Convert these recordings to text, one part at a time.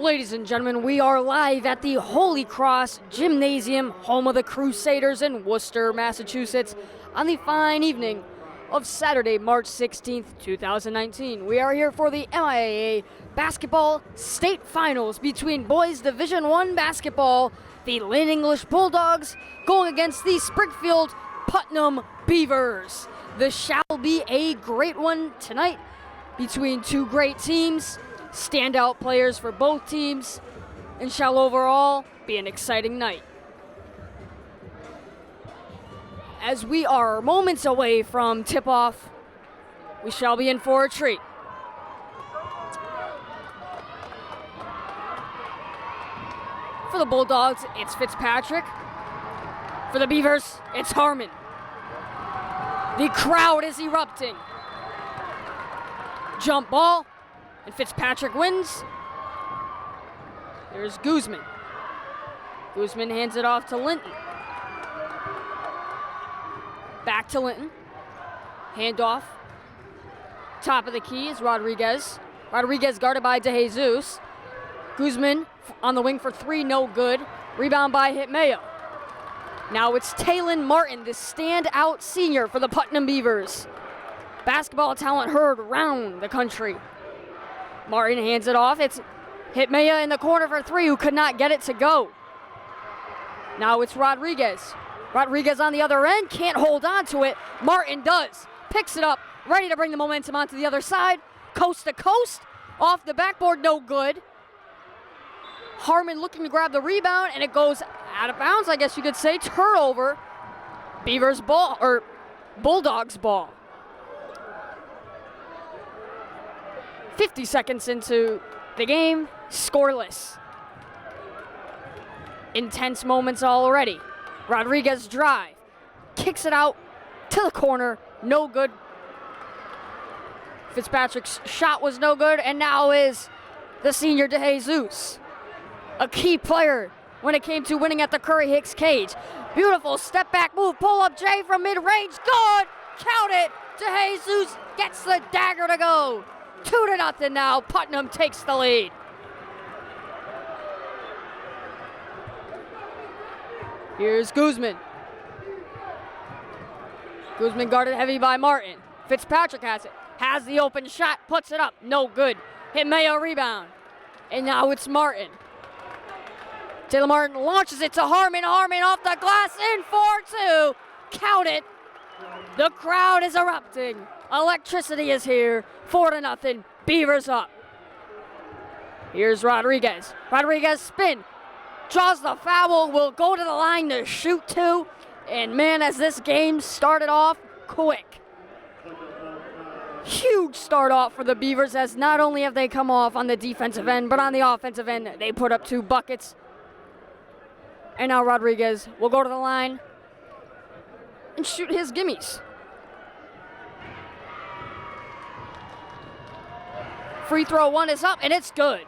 Ladies and gentlemen, we are live at the Holy Cross Gymnasium, home of the Crusaders in Worcester, Massachusetts, on the fine evening of Saturday, March 16th, 2019. We are here for the MIAA Basketball State Finals between boys Division I basketball, the Lynn English Bulldogs, going against the Springfield Putnam Beavers. This shall be a great one tonight between two great teams, standout players for both teams, and shall overall be an exciting night. As we are moments away from tip-off, we shall be in for a treat. For the Bulldogs, it's Fitzpatrick. For the Beavers, it's Harmon. The crowd is erupting. Jump ball, and Fitzpatrick wins. There's Guzman. Guzman hands it off to Linton. Back to Linton. Handoff. Top of the key is Rodriguez. Rodriguez guarded by DeJesus. Guzman on the wing for three, no good. Rebound by Hitmayo. Now it's Taylon Martin, the standout senior for the Putnam Beavers. Basketball talent heard around the country. Martin hands it off. It's Hitmayo in the corner for three, who could not get it to go. Now it's Rodriguez. Rodriguez on the other end, can't hold on to it. Martin does. Picks it up, ready to bring the momentum onto the other side. Coast to coast, off the backboard, no good. Harmon looking to grab the rebound, and it goes out of bounds, I guess you could say. Turnover. Beavers ball, or Bulldogs ball. 50 seconds into the game, scoreless. Intense moments already. Rodriguez drive, kicks it out to the corner, no good. Fitzpatrick's shot was no good, and now is the senior DeJesus, a key player when it came to winning at the Curry-Hicks cage. Beautiful step back move, pull up J from mid-range, good, count it. DeJesus gets the dagger to go. 2-0 now, Putnam takes the lead. Here's Guzman. Guzman guarded heavy by Martin. Fitzpatrick has it. Has the open shot, puts it up, no good. Hitmayo rebound. And now it's Martin. Taylor Martin launches it to Harmon. Harmon off the glass, in for 2. Count it. The crowd is erupting. Electricity is here. 4-0. Beavers up. Here's Rodriguez. Rodriguez spin. Draws the foul. Will go to the line to shoot 2. And man, as this game started off quick. Huge start off for the Beavers, as not only have they come off on the defensive end, but on the offensive end, they put up 2 buckets. And now Rodriguez will go to the line and shoot his gimmies. Free throw 1 is up, and it's good.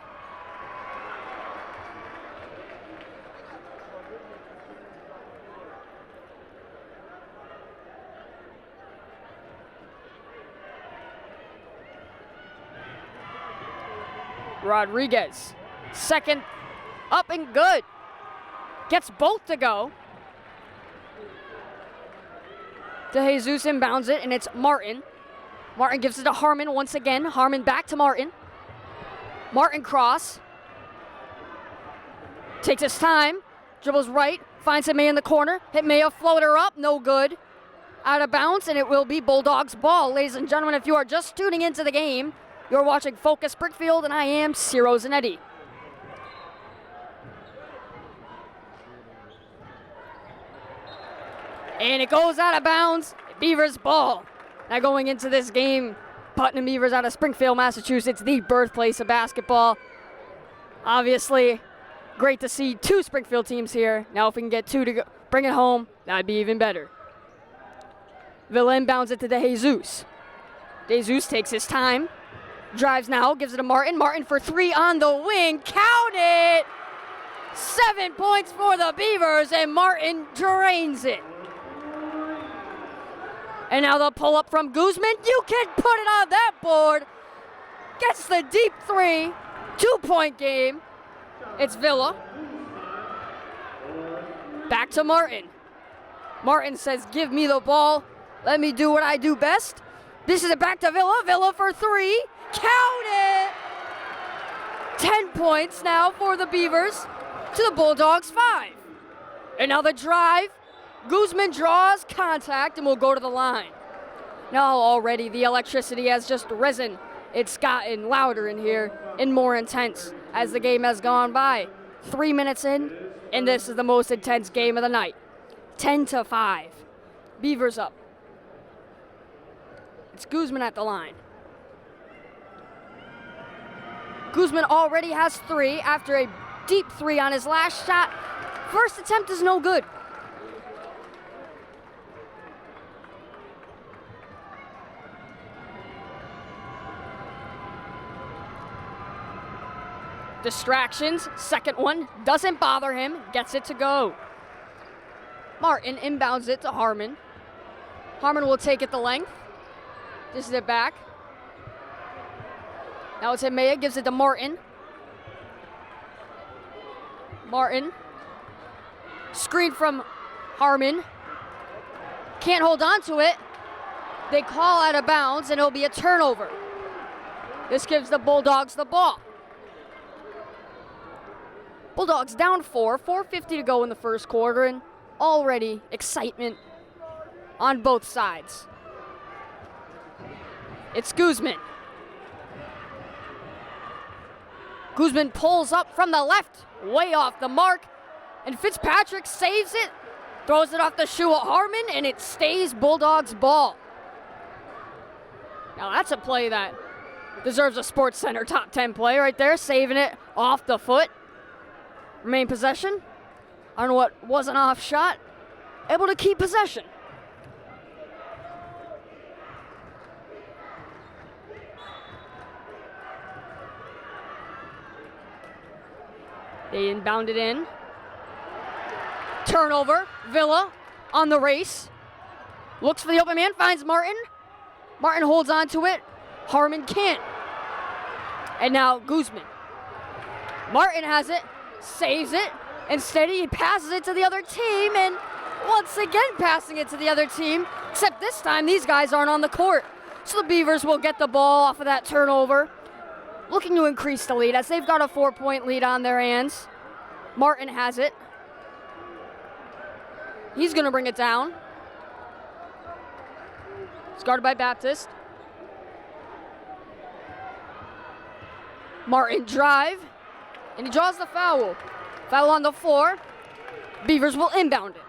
Rodriguez, second, up and good. Gets both to go. DeJesus inbounds it, and it's Martin. Martin gives it to Harmon once again. Harmon back to Martin. Martin cross. Takes his time. Dribbles right. Finds Hitmayo in the corner. Hitmayo floater up. No good. Out of bounds, and it will be Bulldogs ball. Ladies and gentlemen, if you are just tuning into the game, you're watching Focus Springfield, and I am Ciro Zanetti. And it goes out of bounds. Beavers ball. Now going into this game, Putnam Beavers out of Springfield, Massachusetts, the birthplace of basketball. Obviously, great to see 2 Springfield teams here. Now if we can get 2 to go, bring it home, that'd be even better. Villa inbounds it to DeJesus. DeJesus takes his time. Drives now, gives it to Martin. Martin for 3 on the wing. Count it! 7 points for the Beavers, and Martin drains it. And now the pull up from Guzman. You can put it on that board. Gets the deep 3. 2-point game. It's Villa. Back to Martin. Martin says, give me the ball. Let me do what I do best. This is it back to Villa. Villa for three. Count it! 10 points now for the Beavers to the Bulldogs 5. And now the drive. Guzman draws contact and will go to the line. Now already the electricity has just risen. It's gotten louder in here and more intense as the game has gone by. 3 minutes in, and this is the most intense game of the night. 10-5. Beavers up. It's Guzman at the line. Guzman already has 3 after a deep 3 on his last shot. First attempt is no good. Distractions, second one, doesn't bother him, gets it to go. Martin inbounds it to Harmon. Harmon will take it the length. This is it back. Now it's Emea, gives it to Martin. Martin. Screen from Harmon. Can't hold on to it. They call out of bounds and it'll be a turnover. This gives the Bulldogs the ball. Bulldogs down 4:50 to go in the first quarter, and already excitement on both sides. It's Guzman. Guzman pulls up from the left, way off the mark, and Fitzpatrick saves it, throws it off the shoe of Harmon, and it stays Bulldogs ball. Now that's a play that deserves a Sports Center top 10 play right there, saving it off the foot. Remain possession on what was an off shot, able to keep possession. They inbound it in. Turnover, Villa on the race. Looks for the open man, finds Martin. Martin holds on to it. Harmon can't. And now Guzman. Martin has it. Saves it. Instead, he passes it to the other team, and once again passing it to the other team, except this time these guys aren't on the court. So the Beavers will get the ball off of that turnover, looking to increase the lead as they've got a 4-point lead on their hands. Martin has it. He's going to bring it down. It's guarded by Baptist. Martin drive. And he draws the foul. Foul on the floor. Beavers will inbound it.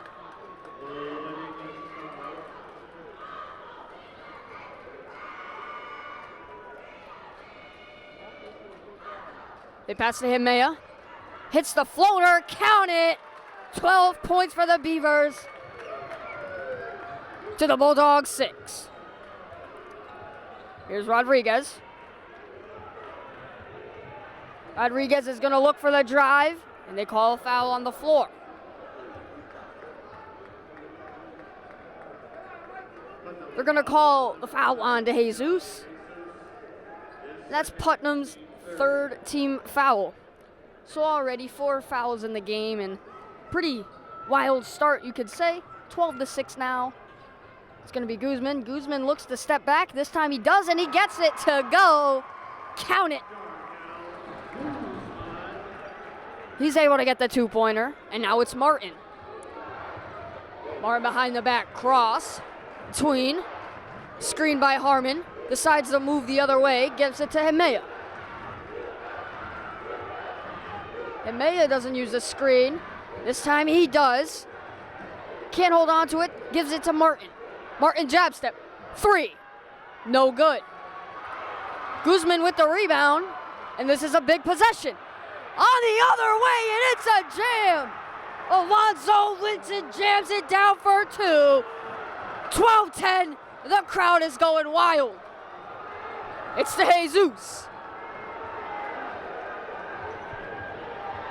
They pass to Himea. Hits the floater. Count it. 12 points for the Beavers. To the Bulldogs 6. Here's Rodriguez. Rodriguez is going to look for the drive, and they call a foul on the floor. They're going to call the foul on to Jesus. That's Putnam's third team foul. So already 4 fouls in the game, and pretty wild start, you could say. 12-6 now. It's going to be Guzman. Guzman looks to step back. This time he does, and he gets it to go. Count it. He's able to get the 2-pointer, and now it's Martin. Martin behind the back cross. Tween. Screened by Harmon. Decides to move the other way. Gives it to Himea. Himea doesn't use the screen. This time he does. Can't hold on to it. Gives it to Martin. Martin jab step. 3. No good. Guzman with the rebound. And this is a big possession. On the other way, and it's a jam. Alonzo Linton jams it down for 2. 12-10. The crowd is going wild. It's to Jesus.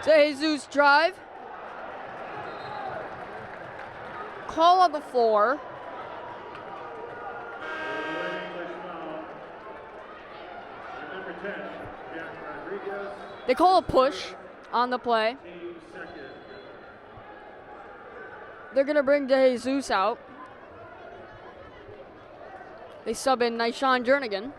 To Jesus drive. Call on the floor. They call a push. on the play. They're going to bring DeJesus out. They sub in Nyshawn Jernigan.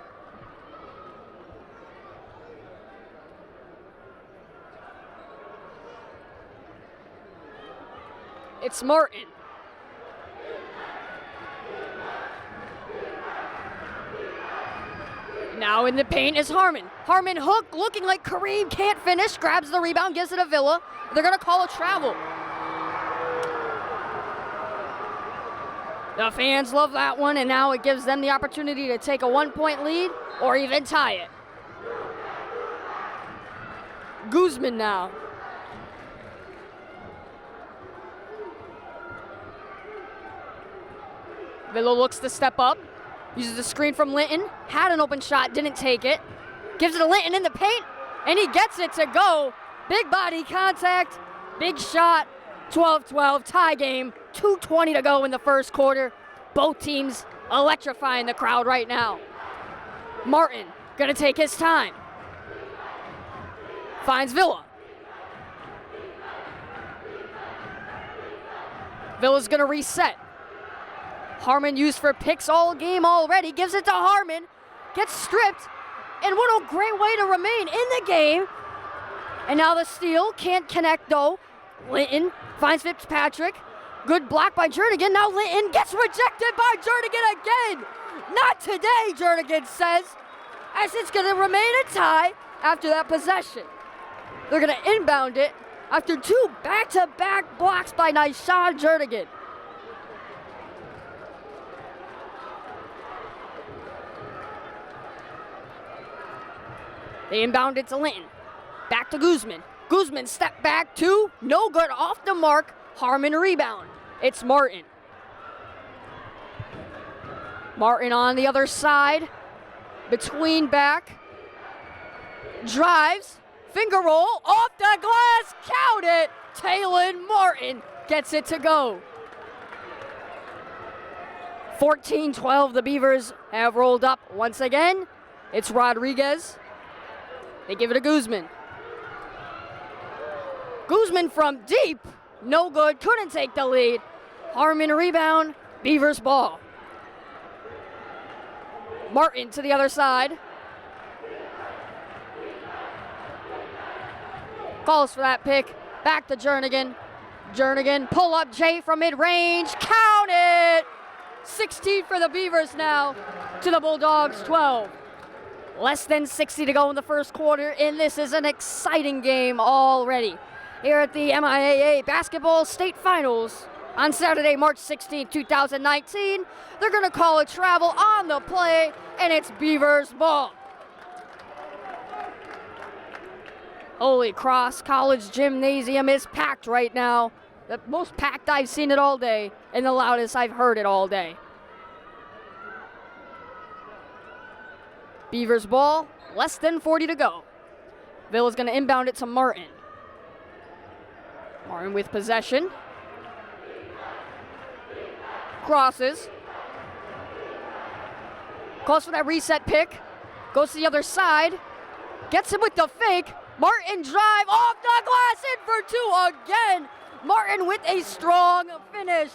It's Martin. Now in the paint is Harmon. Harmon hook, looking like Kareem, can't finish, grabs the rebound, gives it to Villa. They're going to call a travel. The fans love that one, and now it gives them the opportunity to take a 1-point lead or even tie it. Guzman now. Villa looks to step up. Uses the screen from Linton. Had an open shot, didn't take it. Gives it to Linton in the paint, and he gets it to go. Big body contact, big shot. 12-12, tie game. 2:20 to go in the first quarter. Both teams electrifying the crowd right now. Martin gonna take his time. Finds Villa. Villa's gonna reset. Harmon used for picks all game already. Gives it to Harmon. Gets stripped. And what a great way to remain in the game. And now the steal. Can't connect though. Linton finds Fitzpatrick. Good block by Jernigan. Now Linton gets rejected by Jernigan again. Not today, Jernigan says. As it's going to remain a tie after that possession. They're going to inbound it after two back-to-back blocks by Nyshawn Jernigan. They inbound it to Linton. Back to Guzman. Guzman step back two. No good, off the mark. Harmon rebound. It's Martin. Martin on the other side. Between back. Drives. Finger roll. Off the glass. Count it. Taylon Martin gets it to go. 14-12. The Beavers have rolled up once again. It's Rodriguez. They give it to Guzman. Guzman from deep. No good. Couldn't take the lead. Harmon rebound. Beavers ball. Martin to the other side. Calls for that pick. Back to Jernigan. Jernigan pull up Jay from mid-range. Count it. 16 for the Beavers now to the Bulldogs 12. Less than 60 to go in the first quarter, and this is an exciting game already. Here at the MIAA Basketball State Finals on Saturday, March 16, 2019. They're going to call a travel on the play, and it's Beavers ball. Holy Cross College Gymnasium is packed right now. The most packed I've seen it all day, and the loudest I've heard it all day. Beavers ball, less than 40 to go. Villa's going to inbound it to Martin. Martin with possession. Crosses. Calls for that reset pick. Goes to the other side. Gets him with the fake. Martin drive off the glass, in for two again. Martin with a strong finish.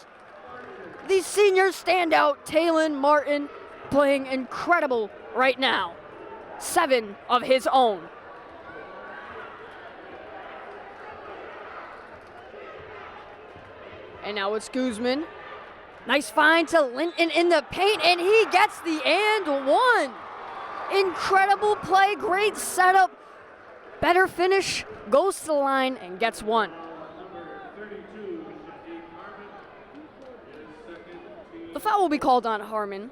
The senior standout, Taylon Martin, playing incredible right now. 7 of his own. And now it's Guzman. Nice find to Linton in the paint, and he gets the and one. Incredible play, great setup. Better finish, goes to the line and gets one. The foul will be called on Harmon.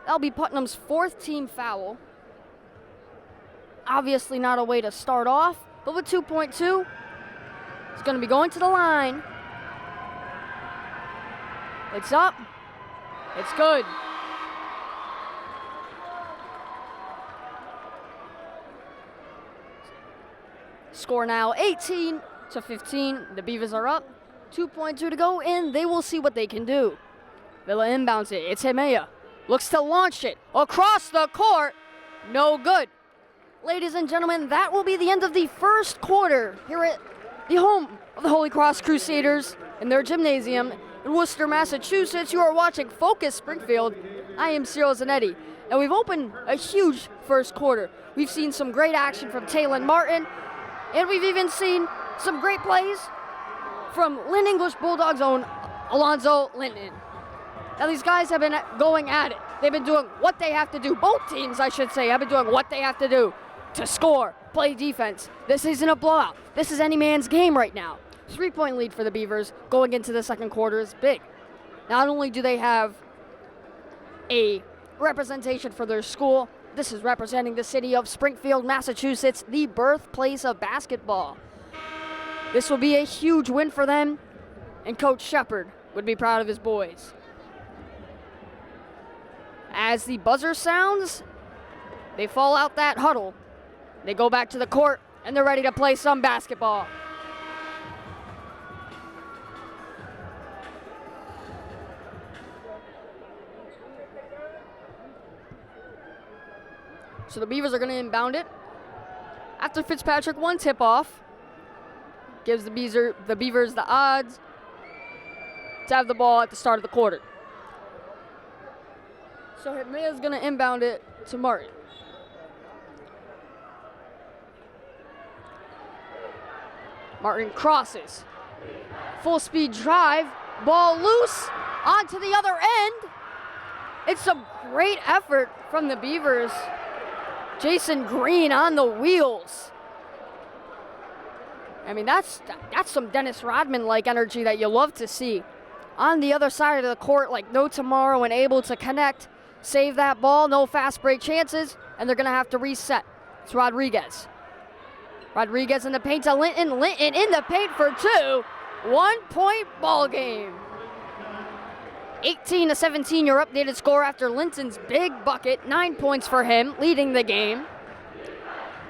That'll be Putnam's 4th team foul. Obviously not a way to start off, but with 2.2, it's going to be going to the line. It's up. It's good. Score now 18-15. The Beavers are up. 2.2 to go, and they will see what they can do. Villa inbounds it. It's Himea. Looks to launch it across the court. No good. ladies and gentlemen, that will be the end of the first quarter here at the home of the Holy Cross Crusaders in their gymnasium in Worcester, Massachusetts. You are watching Focus Springfield. I am Cyril Zanetti, and we've opened a huge first quarter. We've seen some great action from Taylor Martin, and we've even seen some great plays from Lynn English Bulldogs' own Alonzo Linton. Now these guys have been going at it. They've been doing what they have to do. Both teams, I should say, have been doing what they have to do to score, play defense. This isn't a blowout. This is any man's game right now. 3-point lead for the Beavers going into the second quarter is big. Not only do they have a representation for their school, this is representing the city of Springfield, Massachusetts, the birthplace of basketball. This will be a huge win for them, and Coach Shepard would be proud of his boys. As the buzzer sounds, they fall out that huddle. They go back to the court, and they're ready to play some basketball. So the Beavers are going to inbound it. After Fitzpatrick, one tip-off. Gives the Beavers the odds to have the ball at the start of the quarter. So Hitmea's going to inbound it to Martin. Martin crosses. Full speed drive. Ball loose. Onto the other end. It's a great effort from the Beavers. Jason Green on the wheels. I mean, that's some Dennis Rodman-like energy that you love to see. On the other side of the court, like no tomorrow, and able to connect, save that ball, no fast break chances, and they're going to have to reset. It's Rodriguez. Rodriguez in the paint to Linton. Linton in the paint for two. 1-point ball game. 18-17, your updated score after Linton's big bucket. 9 points for him, leading the game.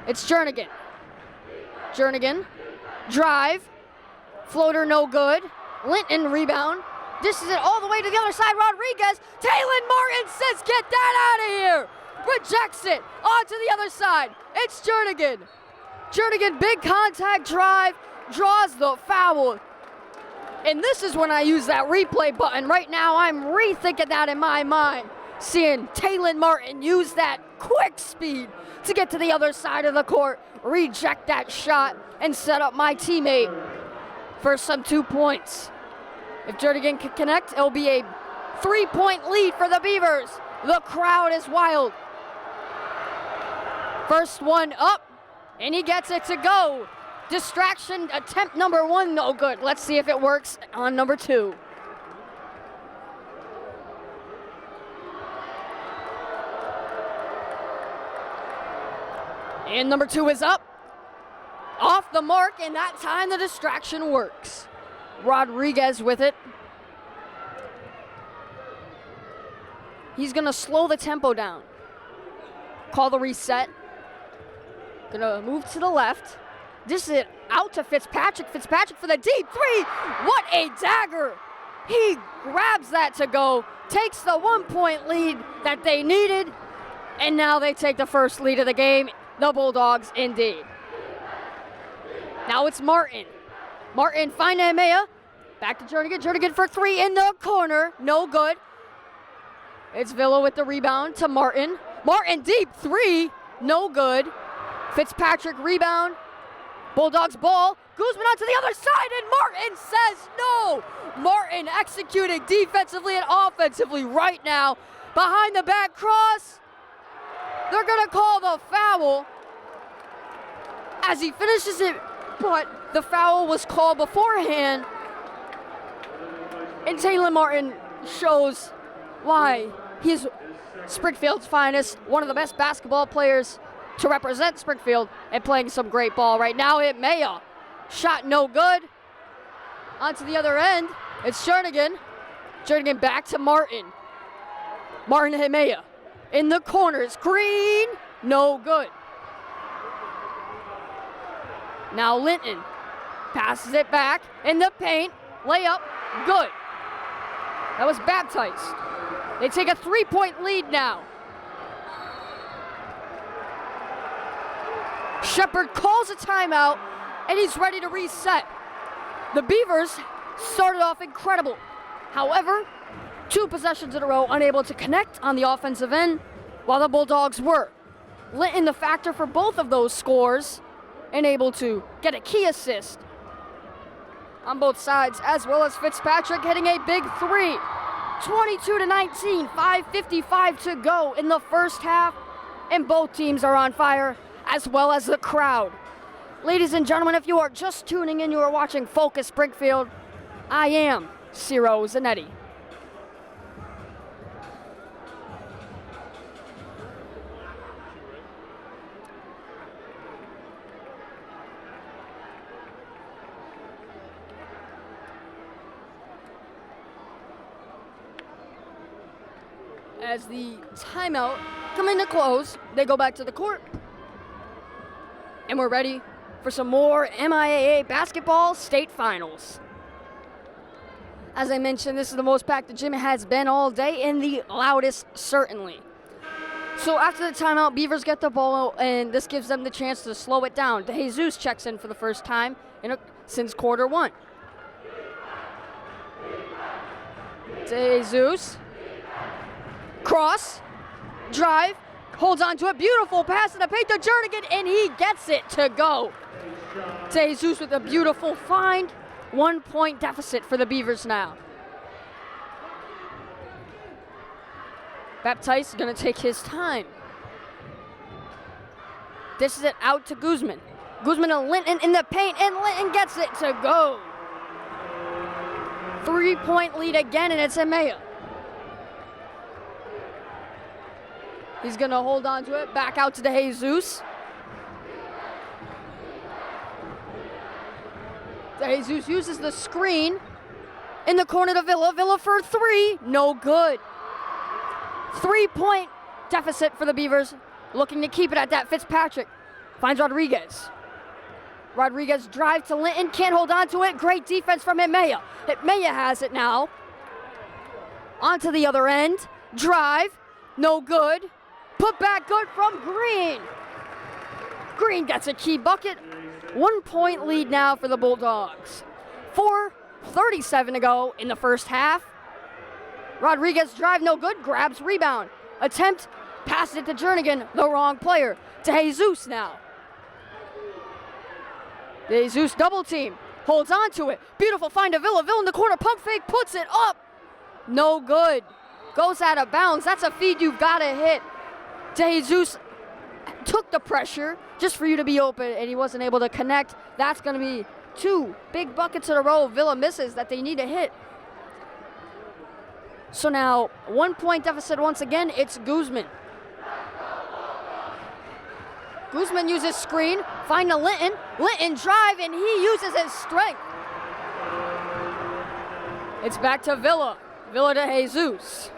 It's Jernigan. Jernigan, drive, floater no good. Linton rebound. Dishes it all the way to the other side. Rodriguez. Taylor Martin says, "Get that out of here." Rejects it onto the other side. It's Jernigan. Jernigan, big contact drive, draws the foul. And this is when I use that replay button. Right now, I'm rethinking that in my mind. Seeing Taylor Martin use that quick speed to get to the other side of the court, reject that shot, and set up my teammate for some 2 points. If Jernigan can connect, it'll be a 3-point lead for the Beavers. The crowd is wild. First one up, and he gets it to go. Distraction attempt number one, no good. Let's see if it works on number two. And number two is up. Off the mark, and that time the distraction works. Rodriguez with it. He's gonna slow the tempo down. Call the reset. Gonna move to the left. This is it out to Fitzpatrick. Fitzpatrick for the deep three. What a dagger. He grabs that to go, takes the 1-point lead that they needed, and now they take the first lead of the game. The Bulldogs indeed. Now it's Martin. Martin find Emea. Back to Jernigan. Jernigan for three in the corner. No good. It's Villa with the rebound to Martin. Martin deep three. No good. Fitzpatrick rebound. Bulldogs ball. Guzman onto the other side, and Martin says no. Martin executing defensively and offensively right now. Behind the back cross. They're going to call the foul as he finishes it, but the foul was called beforehand. And Taylor Martin shows why he's Springfield's finest, one of the best basketball players to represent Springfield, and playing some great ball right now. Hitmea, shot no good. Onto the other end, it's Jernigan. Jernigan back to Martin. Martin Hitmea in the corners. Green, no good. Now Linton passes it back in the paint. Layup, good. That was baptized. They take a 3-point lead now. Shepard calls a timeout, and he's ready to reset. The Beavers started off incredible. However, 2 possessions in a row unable to connect on the offensive end, while the Bulldogs were. Linton the factor for both of those scores, and able to get a key assist on both sides, as well as Fitzpatrick hitting a big 3. 22-19, 5:55 to go in the first half, and both teams are on fire, as well as the crowd. Ladies and gentlemen, if you are just tuning in, you are watching Focus Springfield. I am Ciro Zanetti. As the timeout coming to close, they go back to the court. And we're ready for some more MIAA basketball state finals. As I mentioned, this is the most packed the gym has been all day, and the loudest certainly. So after the timeout, Beavers get the ball, and this gives them the chance to slow it down. DeJesus checks in for the first time since quarter 1. DeJesus. Cross, drive, holds on to it, beautiful pass in the paint to Jernigan, and he gets it to go. DeJesus with a beautiful find, 1-point deficit for the Beavers now. Baptiste is going to take his time. This is it out to Guzman. Guzman and Linton in the paint, and Linton gets it to go. 3-point lead again, and it's Emea. He's going to hold on to it. Back out to DeJesus. DeJesus uses the screen in the corner to Villa. Villa for 3. No good. 3-point deficit for the Beavers. Looking to keep it at that. Fitzpatrick finds Rodriguez. Rodriguez drive to Linton. Can't hold on to it. Great defense from Emea. Emea has it now. Onto the other end. Drive. No good. Put back good from Green. Green gets a key bucket. 1-point lead now for the Bulldogs. 4:37 to go in the first half. Rodriguez drive, no good. Grabs rebound. Attempt, passes it to Jernigan, the wrong player. To DeJesus now. DeJesus double team. Holds on to it. Beautiful find to Villa. Villa in the corner. Pump fake. Puts it up. No good. Goes out of bounds. That's a feed you've got to hit. DeJesus took the pressure just for you to be open, and he wasn't able to connect. That's going to be 2 big buckets in a row. Villa misses that they need to hit. So now 1-point deficit once again. It's Guzman. Guzman uses screen. Find to Linton. Linton drive, and he uses his strength. It's back to Villa. Villa to DeJesus.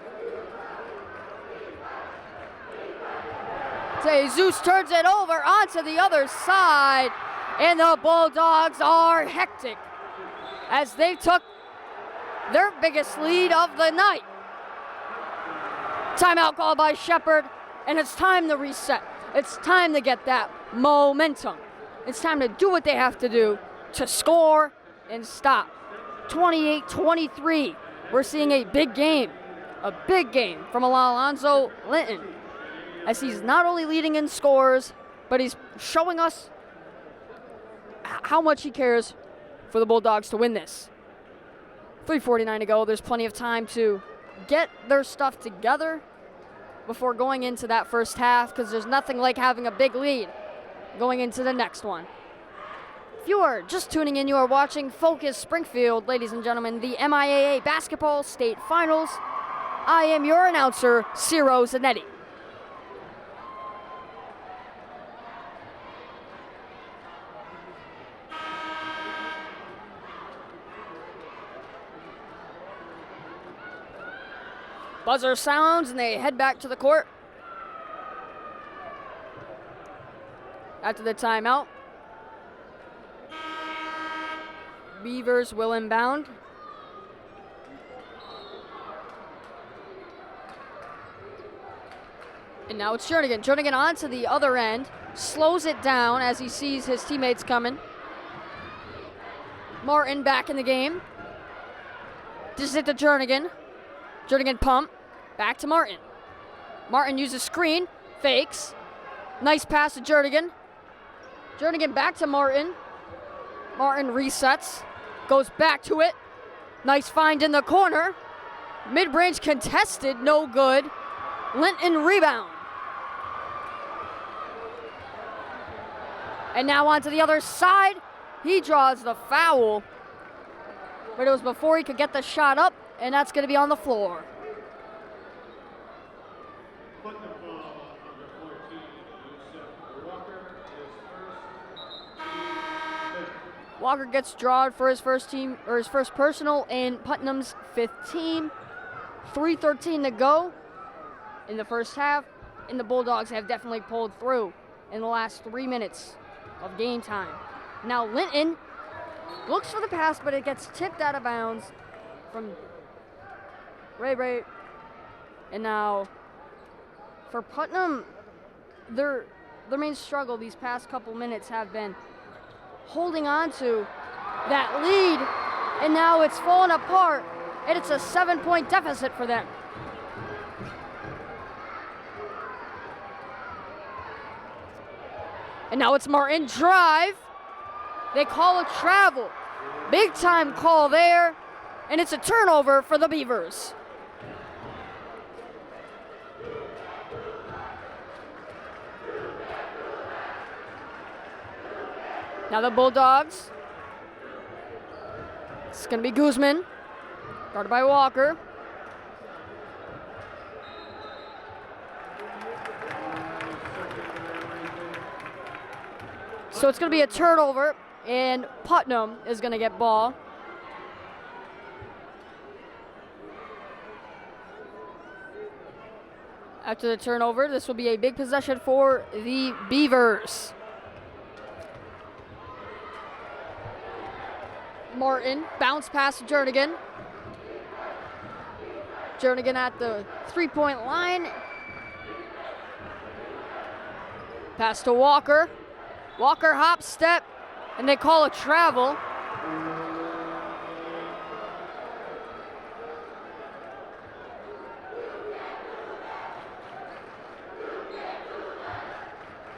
DeJesus turns it over onto the other side, and the Bulldogs are hectic as they took their biggest lead of the night. Timeout called by Shepard, and it's time to reset. It's time to get that momentum. It's time to do what they have to do to score and stop. 28-23. We're seeing a big game from Alonzo Linton, as he's not only leading in scores, but he's showing us how much he cares for the Bulldogs to win this. 3:49 to go. There's plenty of time to get their stuff together before going into that first half, because there's nothing like having a big lead going into the next one. If you are just tuning in, you are watching Focus Springfield, ladies and gentlemen, the MIAA Basketball State Finals. I am your announcer, Ciro Zanetti. Buzzer sounds, and they head back to the court. After the timeout, Beavers will inbound. And now it's Jernigan. Jernigan onto the other end slows it down as he sees his teammates coming. Martin back in the game. Just hit to Jernigan. Jernigan pump. Back to Martin. Martin uses screen. Fakes. Nice pass to Jernigan. Jernigan back to Martin. Martin resets. Goes back to it. Nice find in the corner. Mid-range contested. No good. Linton rebound. And now onto the other side. He draws the foul. But it was before he could get the shot up, and that's going to be on the floor. Putnam foul on number 14, Walker is first. Walker gets drawn for his first team, or his first personal in Putnam's 5th team. 3:13 to go in the first half, and the Bulldogs have definitely pulled through in the last 3 minutes of game time. Now Linton looks for the pass, but it gets tipped out of bounds from Ray. And now for Putnam, their main struggle these past couple minutes have been holding on to that lead, and now it's fallen apart, and it's a 7-point deficit for them. And now it's Martin drive. They call a travel. Big time call there, and it's a turnover for the Beavers. Now the Bulldogs. It's going to be Guzman, guarded by Walker. So it's going to be a turnover, and Putnam is going to get ball. After the turnover, this will be a big possession for the Beavers. Martin, bounce pass to Jernigan. Jernigan at the 3-point line. Pass to Walker. Walker hop step, and they call a travel.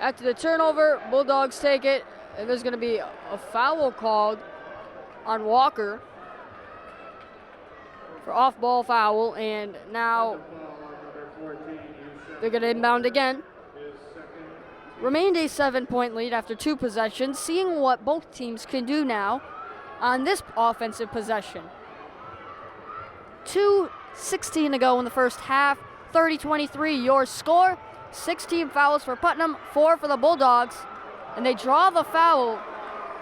After the turnover, Bulldogs take it, and there's going to be a foul called on Walker for off-ball foul, and now they're going to inbound again. Remained a 7-point lead after 2 possessions, seeing what both teams can do now on this offensive possession. 2:16 to go in the first half, 30-23 your score. 16 fouls for Putnam, 4 for the Bulldogs, and they draw the foul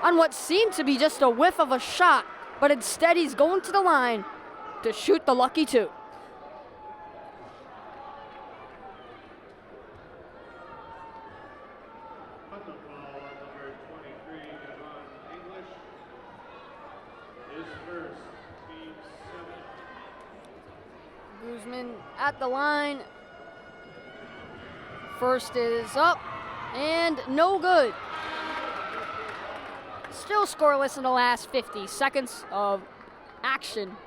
on what seemed to be just a whiff of a shot, but instead he's going to the line to shoot the lucky 2. Guzman at the line. First is up and no good. Still scoreless in the last 50 seconds of action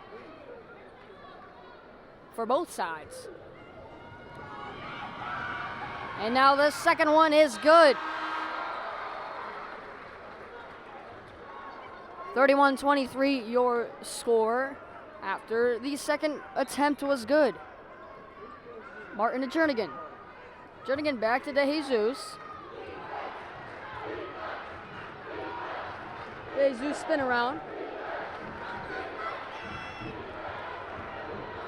for both sides. And now the second one is good. 31-23 your score after the second attempt was good. Martin to Jernigan. Jernigan back to DeJesus. DeJesus spin around.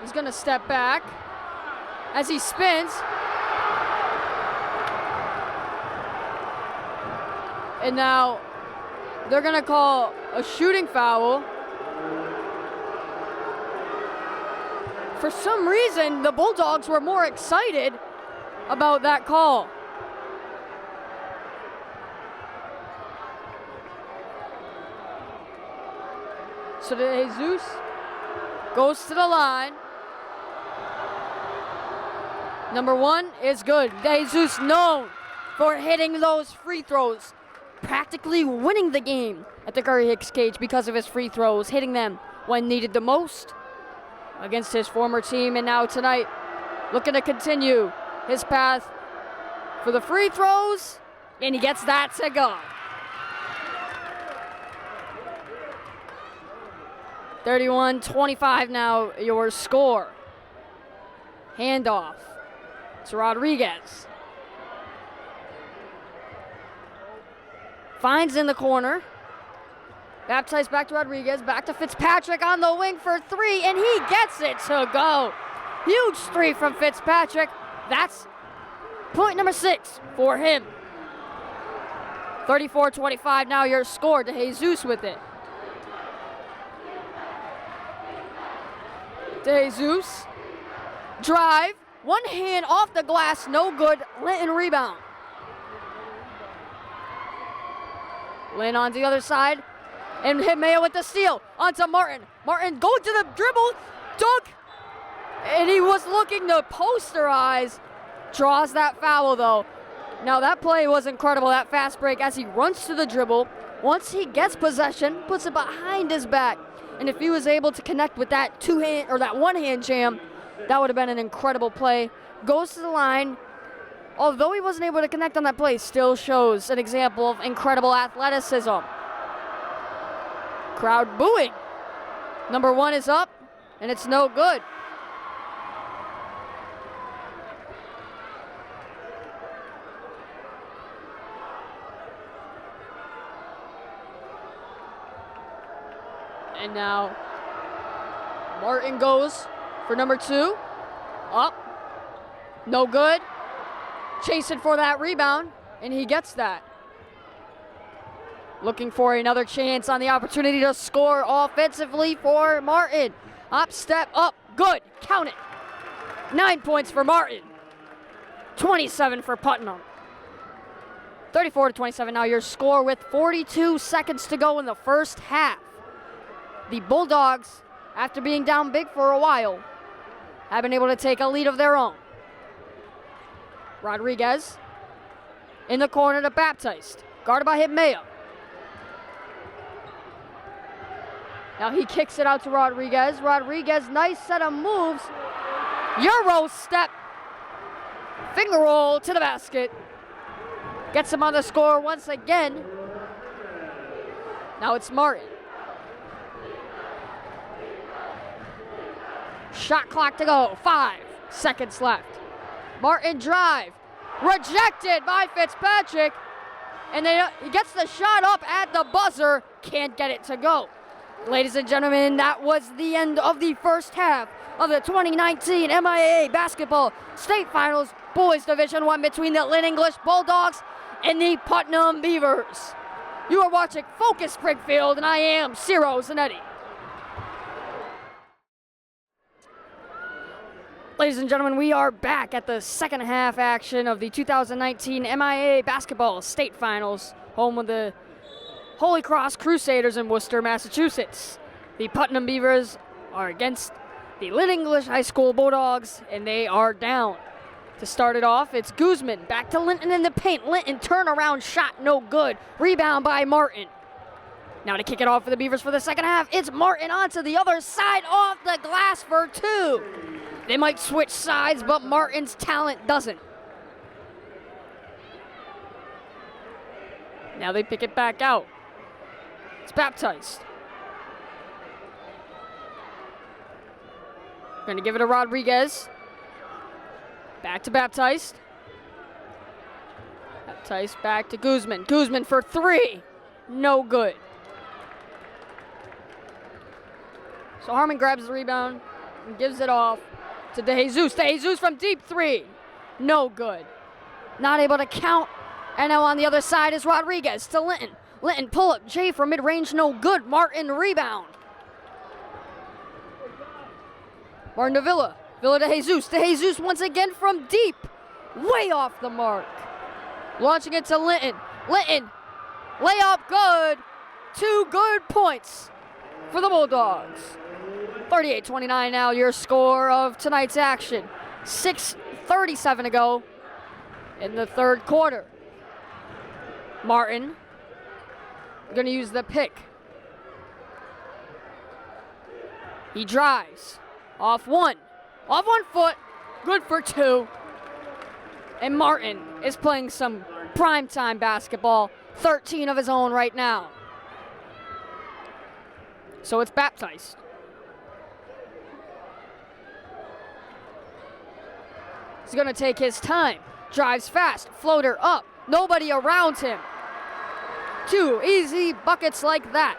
He's going to step back as he spins. And now they're going to call a shooting foul. For some reason, the Bulldogs were more excited about that call. So DeJesus goes to the line. Number 1 is good. DeJesus known for hitting those free throws, practically winning the game at the Curry Hicks cage because of his free throws, hitting them when needed the most against his former team. And now tonight, looking to continue his path for the free throws, and he gets that to go. 31-25 now your score. Handoff to Rodriguez. Finds in the corner. Baptized back to Rodriguez, back to Fitzpatrick on the wing for three, and he gets it to go. Huge three from Fitzpatrick. That's point number 6 for him. 34-25 now your score. De Jesus with it. De Jesus. Drive. One hand off the glass. No good. Lynn rebound. Lynn on the other side. And Mayo with the steal. Onto Martin. Martin going to the dribble. Dunk. And he was looking to posterize. Draws that foul though. Now that play was incredible, that fast break as he runs to the dribble. Once he gets possession, puts it behind his back. And if he was able to connect with that two-hand or that one-hand jam, that would have been an incredible play. Goes to the line. Although he wasn't able to connect on that play, still shows an example of incredible athleticism. Crowd booing. Number 1 is up, and it's no good. And now Martin goes for number 2. Up. No good. Chasing for that rebound, and he gets that. Looking for another chance on the opportunity to score offensively for Martin. Up, step up, good. Count it. 9 points for Martin. 27 for Putnam. 34-27 now your score with 42 seconds to go in the first half. The Bulldogs, after being down big for a while, have been able to take a lead of their own. Rodriguez in the corner to Baptiste, guarded by Mayo. Now he kicks it out to Rodriguez. Rodriguez, nice set of moves. Euro step. Finger roll to the basket. Gets him on the score once again. Now it's Martin. Shot clock to go. 5 seconds left. Martin drive. Rejected by Fitzpatrick. And he gets the shot up at the buzzer. Can't get it to go. Ladies and gentlemen, that was the end of the first half of the 2019 MIAA Basketball State Finals Boys Division I between the Lynn English Bulldogs and the Putnam Beavers. You are watching Focus Springfield, and I am Ciro Zanetti. Ladies and gentlemen, we are back at the second half action of the 2019 MIAA Basketball State Finals, home of the Holy Cross Crusaders in Worcester, Massachusetts. The Putnam Beavers are against the Lynn English High School Bulldogs, and they are down. To start it off, it's Guzman back to Linton in the paint. Linton turnaround shot, no good. Rebound by Martin. Now to kick it off for the Beavers for the second half, it's Martin onto the other side off the glass for 2. They might switch sides, but Martin's talent doesn't. Now they pick it back out. It's Baptiste. Going to give it to Rodriguez. Back to Baptiste. Baptiste back to Guzman. Guzman for 3. No good. So Harmon grabs the rebound and gives it off to De Jesus. De Jesus from deep 3. No good. Not able to count. And now on the other side is Rodriguez to Linton. Linton pull up J for mid-range. No good. Martin rebound. Martin to Villa. Villa to Jesus. De Jesus once again from deep. Way off the mark. Launching it to Linton. Linton. Layup good. 2 good points for the Bulldogs. 38-29 now your score of tonight's action. 6:37 to go in the third quarter. Martin going to use the pick. He drives. Off one foot. Good for two. And Martin is playing some primetime basketball. 13 of his own right now. So it's Baptiste. He's going to take his time. Drives fast. Floater up. Nobody around him. 2 easy buckets like that.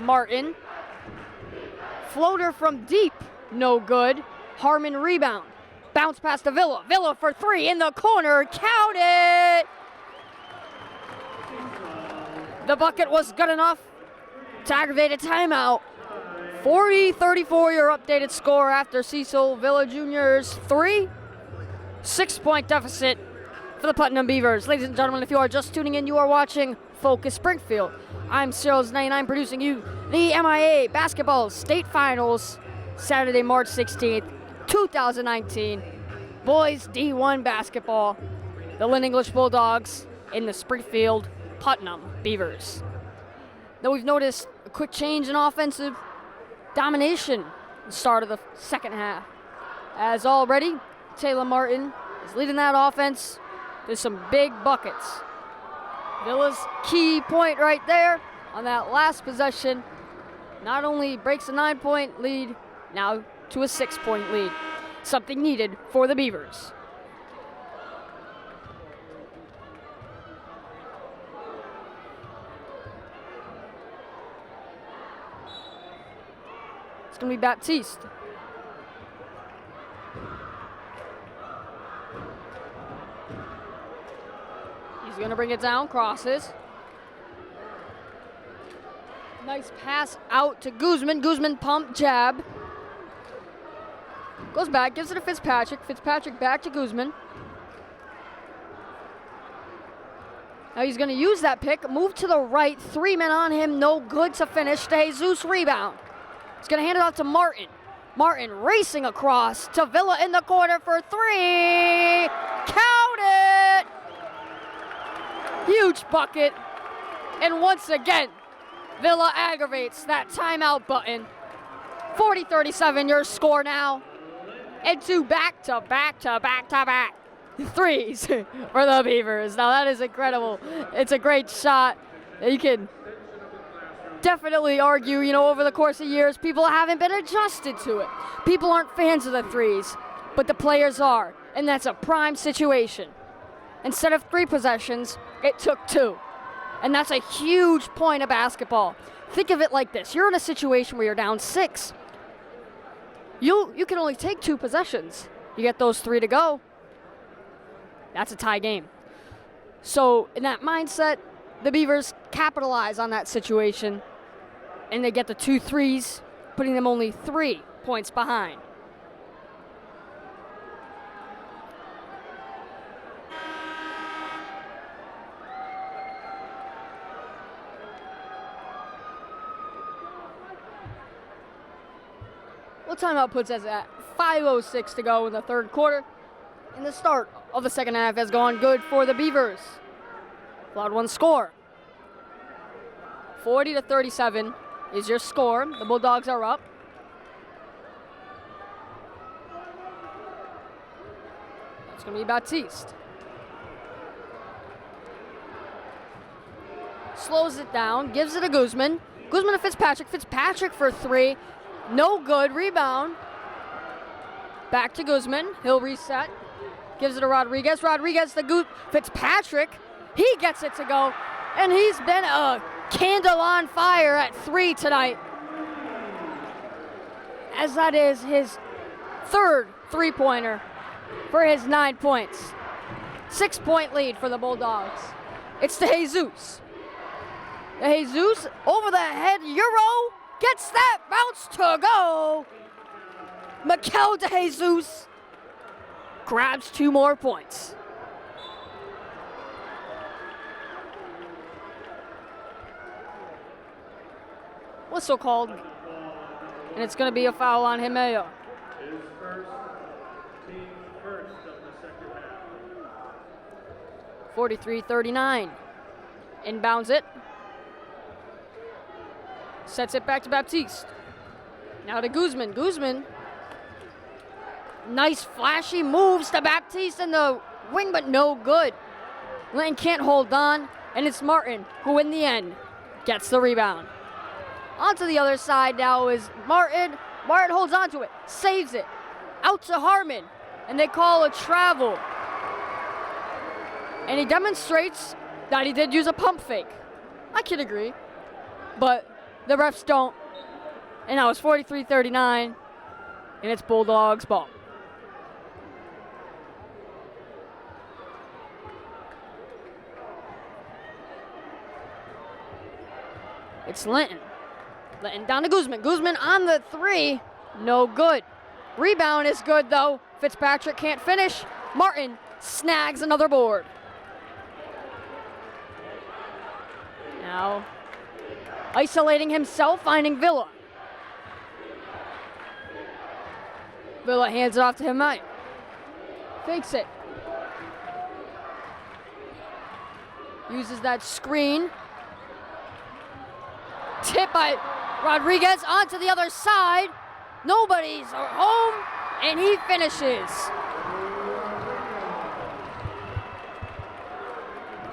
Martin. Floater from deep. No good. Harmon rebound. Bounce past to Villa. Villa for 3 in the corner. Count it! The bucket was good enough to aggravate a timeout. 40-34 your updated score after Cecil Villa Jr.'s 3. 6-point deficit for the Putnam Beavers. Ladies and gentlemen, if you are just tuning in, you are watching Focus Springfield. I'm Cyril's99 producing you the MIA Basketball State Finals, Saturday, March 16th, 2019. Boys D1 basketball. The Lynn English Bulldogs in the Springfield Putnam Beavers. Now we've noticed a quick change in offensive domination at the start of the second half. As already, Taylor Martin is leading that offense. There's some big buckets. Villa's key point right there on that last possession not only breaks a 9-point lead, now to a 6-point lead. Something needed for the Beavers. It's going to be Baptiste. He's going to bring it down, crosses. Nice pass out to Guzman. Guzman pump, jab. Goes back, gives it to Fitzpatrick. Fitzpatrick back to Guzman. Now he's going to use that pick, move to the right. 3 men on him, no good to finish. To Jesus, rebound. He's going to hand it off to Martin. Martin racing across to Villa in the corner for 3. Count it! Huge bucket. And once again, Villa aggravates that timeout button. 40-37 your score now. And 2 back-to-back threes for the Beavers. Now that is incredible. It's a great shot. You can definitely argue, over the course of years, people haven't been adjusted to it. People aren't fans of the threes, but the players are, and that's a prime situation. Instead of 3 possessions, it took 2. And that's a huge point of basketball. Think of it like this. You're in a situation where you're down 6. You can only take 2 possessions. You get those 3 to go. That's a tie game. So in that mindset, the Beavers capitalize on that situation, and they get the 2 threes, putting them only 3 points behind. Well, timeout puts us at 5:06 to go in the third quarter. And the start of the second half has gone good for the Beavers. Cloud 1 score. 40-37 is your score. The Bulldogs are up. It's going to be Baptiste. Slows it down, gives it to Guzman. Guzman to Fitzpatrick. Fitzpatrick for 3. No good. Rebound. Back to Guzman. He'll reset. Gives it to Rodriguez. Rodriguez to Fitzpatrick. He gets it to go. And he's been a candle on fire at 3 tonight. As that is his 3rd three-pointer for his 9 points. 6-point lead for the Bulldogs. It's to Jesus. Jesus over the head Euro. Gets that bounce to go. Mikel de Jesus grabs 2 more points. Whistle called and it's going to be a foul on Jimenez. His first, team first of the second half. 43-39. Inbounds it. Sets it back to Baptiste. Now to Guzman. Guzman. Nice flashy moves to Baptiste in the wing, but no good. Lynn can't hold on, and it's Martin who in the end gets the rebound. Onto the other side now is Martin. Martin holds on to it, saves it. Out to Harmon, and they call a travel. And he demonstrates that he did use a pump fake. I can agree, but the refs don't. And now it's 43-39, and it's Bulldogs ball. It's Linton. Linton down to Guzman. Guzman on the three. No good. Rebound is good, though. Fitzpatrick can't finish. Martin snags another board. Now, isolating himself, finding Villa. Villa hands it off to him. Fakes it. Uses that screen. Tip by Rodriguez onto the other side. Nobody's home, and he finishes.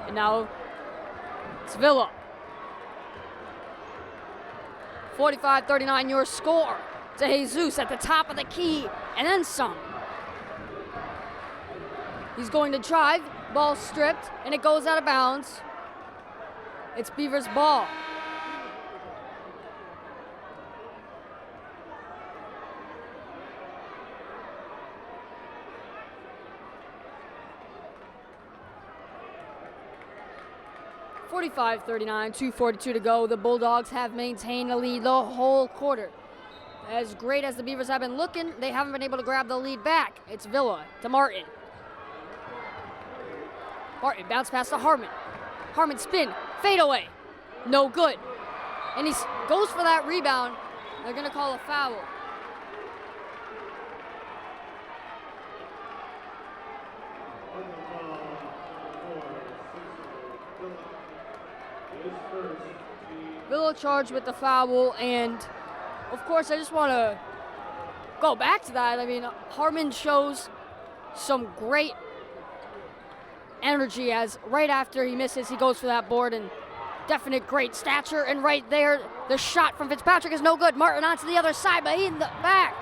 And now it's Villa. 45-39 your score. To Jesus at the top of the key, and then some. He's going to drive, ball stripped, and it goes out of bounds. It's Beavers' ball. (45-39), 2:42 to go. The Bulldogs have maintained the lead the whole quarter. As great as the Beavers have been looking, they haven't been able to grab the lead back. It's Villa to Martin. Martin bounce pass to Harmon. Harmon spin, fade away. No good. And he goes for that rebound. They're going to call a foul. Villa charged with the foul, and of course, I just want to go back to that. I mean, Harmon shows some great energy as right after he misses, he goes for that board, and definite great stature. And right there, the shot from Fitzpatrick is no good. Martin onto the other side, but in the back.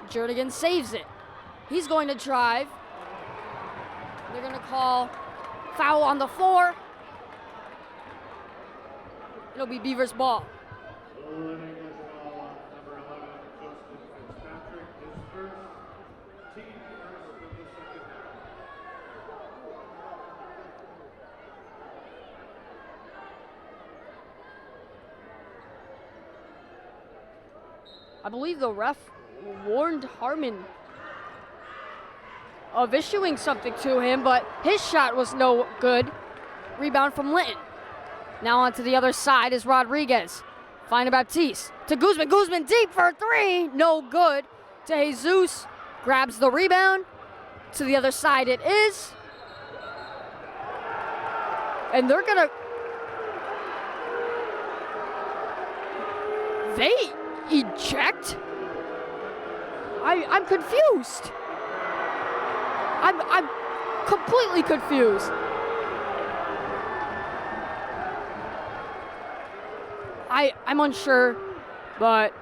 Jernigan saves it. He's going to drive. They're going to call foul on the floor. It'll be Beavers' ball. Number 11, Justin Fitzpatrick, his first, team first of the second half. I believe the ref warned Harmon of issuing something to him, but his shot was no good. Rebound from Linton. Now onto the other side is Rodriguez. Find a Baptiste to Guzman. Guzman deep for three. No good. To Jesus. Grabs the rebound. To the other side it is. And they're going to... They eject? I'm confused. I'm completely confused. I'm unsure, but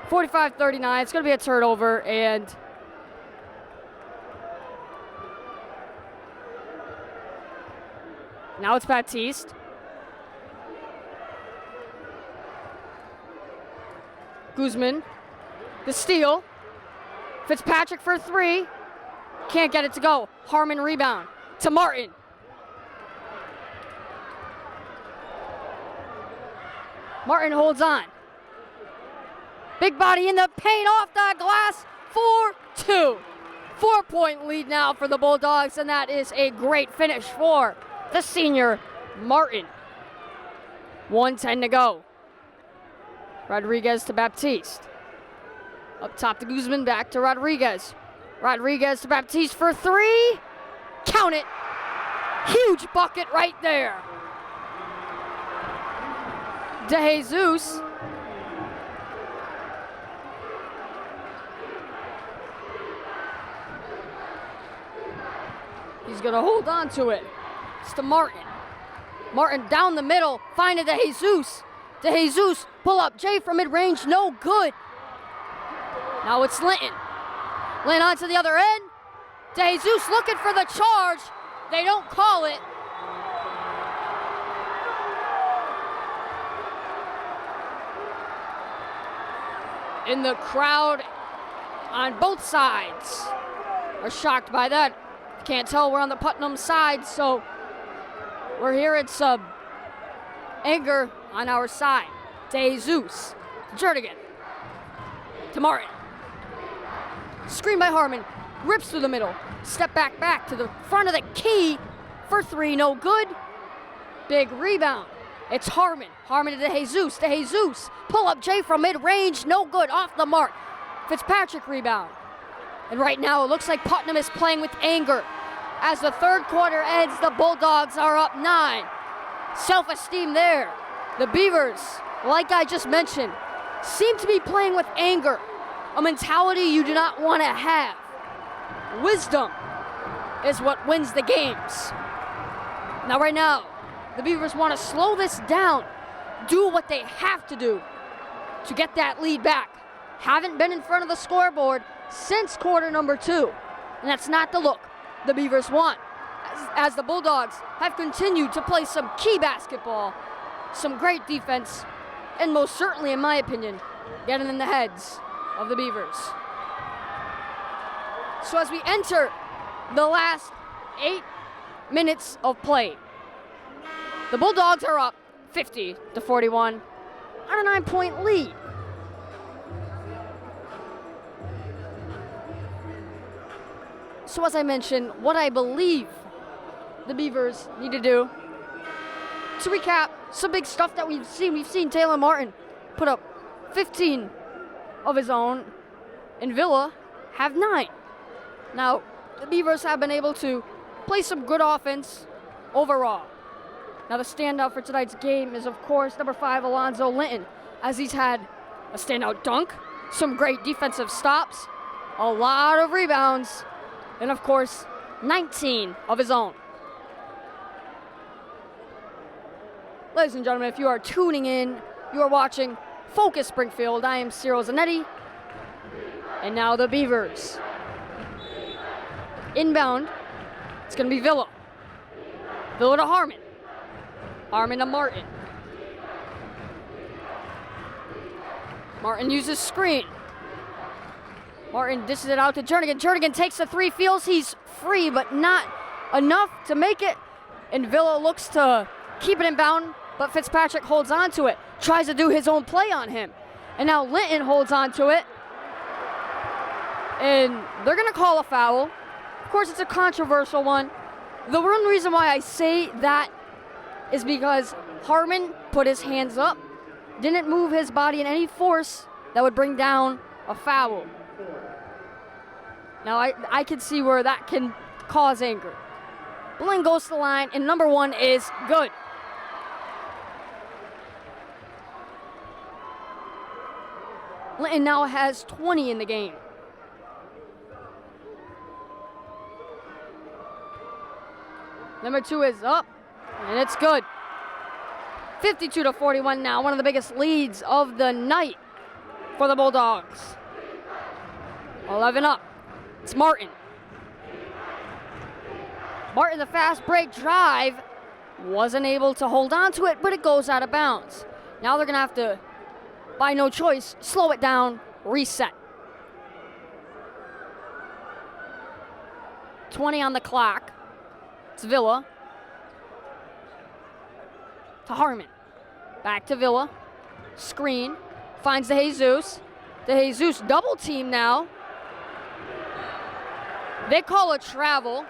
45-39, it's going to be a turnover, and now it's Baptiste. Guzman, the steal. Fitzpatrick for three. Can't get it to go. Harmon rebound to Martin. Martin holds on. Big body in the paint, off the glass, 4-2. 4-point lead now for the Bulldogs, and that is a great finish for the senior Martin. 1:10 to go. Rodriguez to Baptiste. Up top to Guzman, back to Rodriguez. Rodriguez to Baptiste for three. Count it. Huge bucket right there. DeJesus. He's going to hold on to it. It's to Martin. Martin down the middle, finding DeJesus. DeJesus, pull up J from mid-range, no good. Now it's Lynn. Lynn onto the other end. DeJesus looking for the charge. They don't call it. In the crowd on both sides are shocked by that. Can't tell we're on the Putnam side, so we're here. It's anger on our side. DeJesus, Jernigan to Martin. Screen by Harmon, rips through the middle. Step back to the front of the key for three, no good. Big rebound. It's Harmon. Harmon to DeJesus. DeJesus, pull up J from mid-range, no good, off the mark. Fitzpatrick rebound. And right now it looks like Putnam is playing with anger. As the third quarter ends, the Bulldogs are up 9. Self-esteem there. The Beavers, like I just mentioned, seem to be playing with anger, a mentality you do not want to have. Wisdom is what wins the games. Now right now, the Beavers want to slow this down, do what they have to do to get that lead back. Haven't been in front of the scoreboard since quarter number 2, and that's not the look the Beavers want, as the Bulldogs have continued to play some key basketball, some great defense, and most certainly, in my opinion, getting in the heads of the Beavers. So as we enter the last 8 minutes of play, the Bulldogs are up 50-41 on a 9-point lead. So as I mentioned, what I believe the Beavers need to do, to recap some big stuff that we've seen Taylor Martin put up 15 of his own, and Villa have 9. Now, the Beavers have been able to play some good offense overall. Now, the standout for tonight's game is, of course, number 5, Alonzo Linton, as he's had a standout dunk, some great defensive stops, a lot of rebounds, and, of course, 19 of his own. Ladies and gentlemen, if you are tuning in, you are watching Focus Springfield. I am Cyril Zanetti. And now the Beavers. Inbound, it's going to be Villa. Villa to Harmon. Harmon to Martin. Martin uses screen. Martin dishes it out to Jernigan. Jernigan takes the 3, feels he's free, but not enough to make it. And Villa looks to keep it inbound, but Fitzpatrick holds on to it. Tries to do his own play on him. And now Linton holds on to it. And they're going to call a foul. Of course, it's a controversial one. The one reason why I say that is because Harmon put his hands up, didn't move his body in any force that would bring down a foul. Now, I can see where that can cause anger. Lynn goes to the line, and number 1 is good. Linton now has 20 in the game. Number 2 is up, and it's good. 52-41 now, one of the biggest leads of the night for the Bulldogs. 11 up. It's Martin. Martin, the fast break drive, wasn't able to hold on to it, but it goes out of bounds. Now they're going to have to, by no choice, slow it down, reset. 20 on the clock. It's Villa. To Harmon. Back to Villa. Screen. Finds DeJesus. DeJesus double team now. They call a travel.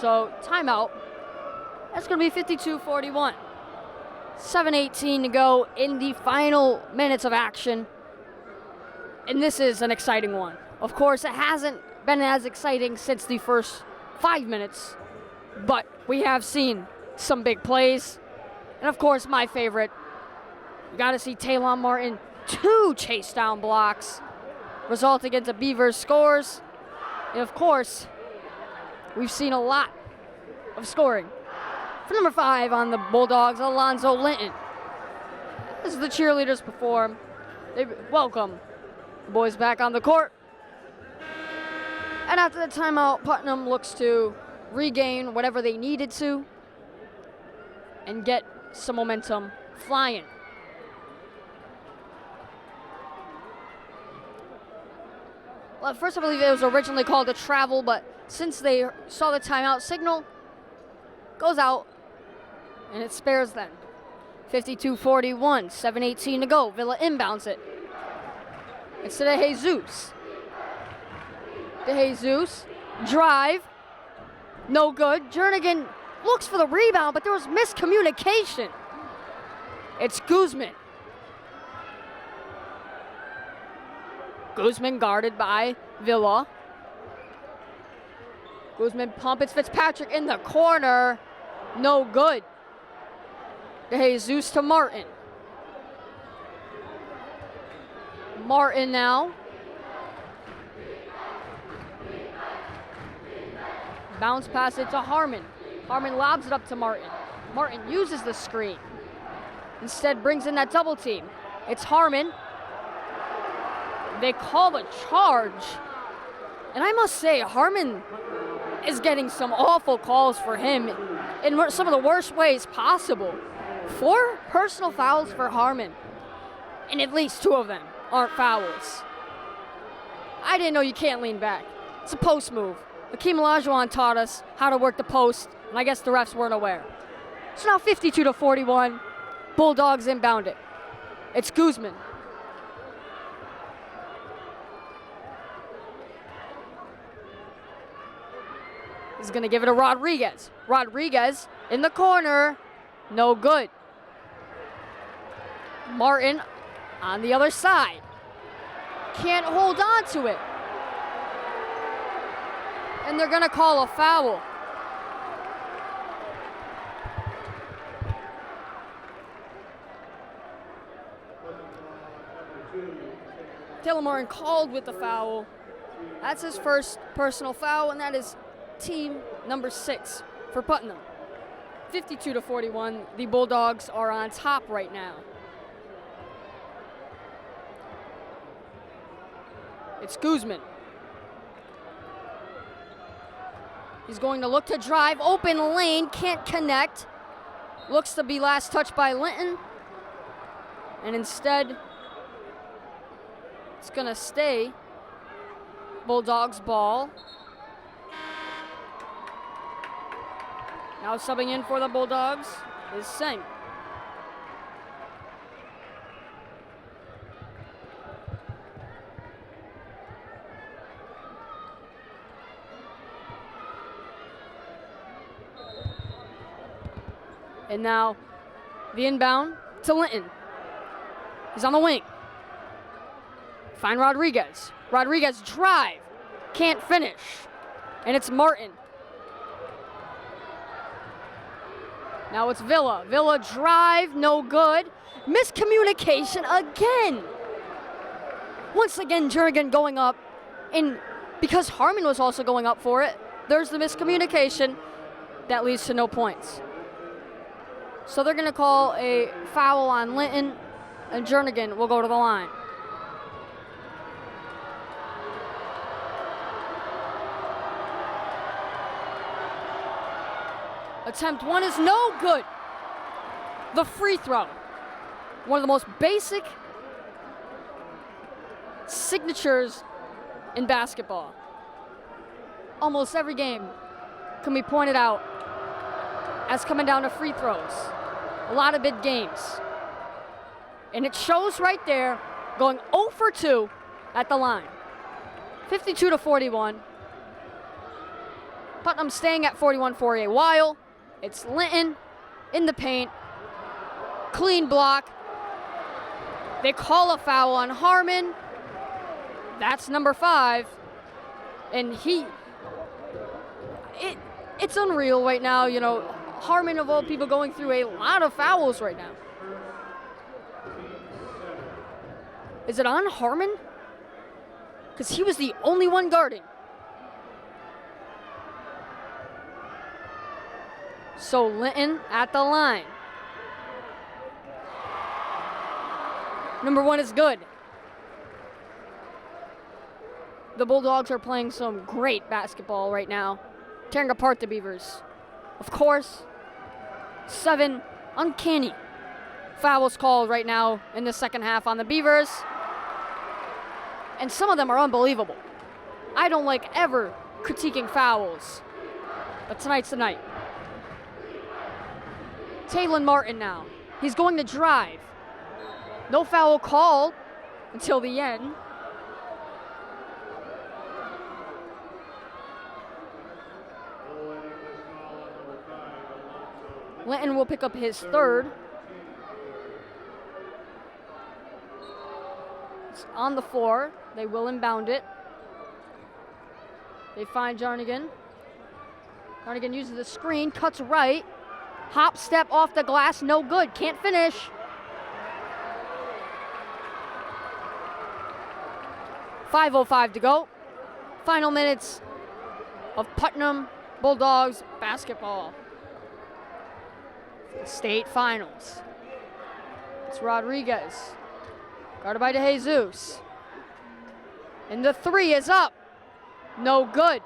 So timeout. That's going to be 52-41. 7:18 to go in the final minutes of action. And this is an exciting one. Of course, it hasn't been as exciting since the first 5 minutes, but we have seen some big plays. And of course, my favorite, you got to see Taylon Martin, 2 chase down blocks, resulting into Beavers scores. And of course, we've seen a lot of scoring. For number 5 on the Bulldogs, Alonzo Linton. As the cheerleaders perform, they welcome the boys back on the court. And after the timeout, Putnam looks to regain whatever they needed to and get some momentum flying. Well, at first I believe it was originally called a travel, but since they saw the timeout signal, goes out, and it spares them. 52-41, 7:18 to go. Villa inbounds it. It's to DeJesus. DeJesus, drive, no good. Jernigan looks for the rebound, but there was miscommunication. It's Guzman. Guzman guarded by Villa. Guzman pump, it's Fitzpatrick in the corner. No good. DeJesus to Martin. Martin now. Bounce pass it to Harmon. Harmon lobs it up to Martin. Martin uses the screen. Instead brings in that double team. It's Harmon. They call the charge. And I must say, Harmon is getting some awful calls for him in some of the worst ways possible. 4 personal fouls for Harmon, and at least 2 of them aren't fouls. I didn't know you can't lean back. It's a post move. Akeem Olajuwon taught us how to work the post, and I guess the refs weren't aware. So now 52-41, Bulldogs inbound it. It's Guzman. He's going to give it to Rodriguez. Rodriguez in the corner. No good. Martin on the other side. Can't hold on to it. And they're going to call a foul. Taylor Martin called with the foul. That's his first personal foul, and that is team number 6 for Putnam. 52-41, the Bulldogs are on top right now. It's Guzman. He's going to look to drive, open lane, can't connect. Looks to be last touched by Linton. And instead, it's gonna stay Bulldogs ball. Now subbing in for the Bulldogs is Singh. And now the inbound to Linton. He's on the wing. Find Rodriguez. Rodriguez drive. Can't finish. And it's Martin. Now it's Villa. Villa drive, no good. Miscommunication again. Once again, Jernigan going up. And because Harmon was also going up for it, there's the miscommunication that leads to no points. So they're going to call a foul on Linton, and Jernigan will go to the line. Attempt 1 is no good. The free throw. One of the most basic signatures in basketball. Almost every game can be pointed out as coming down to free throws. A lot of big games. And it shows right there, going 0 for 2 at the line. 52-41. Putnam staying at 41 for a while. It's Linton in the paint. Clean block. They call a foul on Harmon. That's number 5. And it's unreal right now. You know, Harmon of all people going through a lot of fouls right now. Is it on Harmon? Because he was the only one guarding. So Linton at the line. Number 1 is good. The Bulldogs are playing some great basketball right now, tearing apart the Beavers. Of course, 7 uncanny fouls called right now in the second half on the Beavers. And some of them are unbelievable. I don't like ever critiquing fouls, but tonight's the night. Taylon Martin now. He's going to drive. No foul called until the end. Linton will pick up his 3rd. It's on the floor. They will inbound it. They find Jarnigan. Jarnigan uses the screen, cuts right. Hop step off the glass, no good. Can't finish. .5:05 to go. Final minutes of Putnam Bulldogs basketball. State Finals. It's Rodriguez. Guarded by DeJesus. And the 3 is up. No good.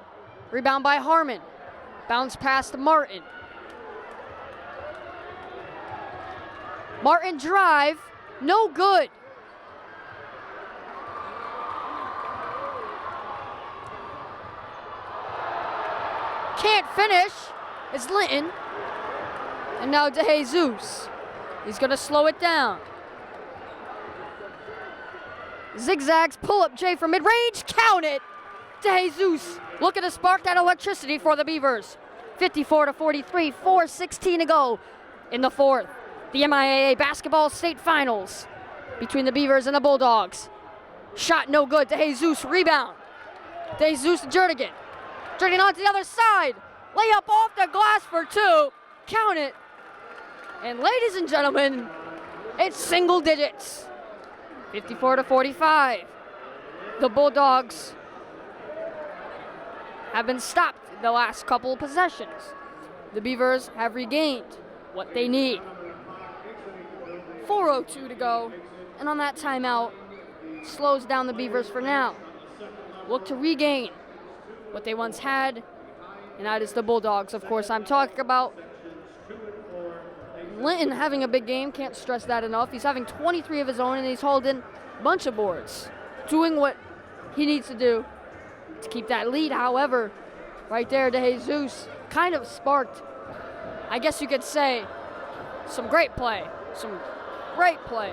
Rebound by Harmon. Bounce pass to Martin. Martin drive. No good. Can't finish. It's Linton. And now DeJesus. He's going to slow it down. Zigzags, pull up J from mid-range, count it. DeJesus looking to spark that electricity for the Beavers. 54-43, 4:16 to go in the 4th. The MIAA Basketball State Finals between the Beavers and the Bulldogs. Shot no good. DeJesus rebound. DeJesus to Jernigan. Jernigan on to the other side. Layup off the glass for 2. Count it. And ladies and gentlemen, it's single digits. 54-45. The Bulldogs have been stopped the last couple of possessions. The Beavers have regained what they need. 4:02 to go, and on that timeout, slows down the Beavers for now. Look to regain what they once had, and that is the Bulldogs, of course, I'm talking about. Linton having a big game, can't stress that enough. He's having 23 of his own, and he's holding a bunch of boards, doing what he needs to do to keep that lead. However, right there, DeJesus kind of sparked, I guess you could say, some great play. Some great play.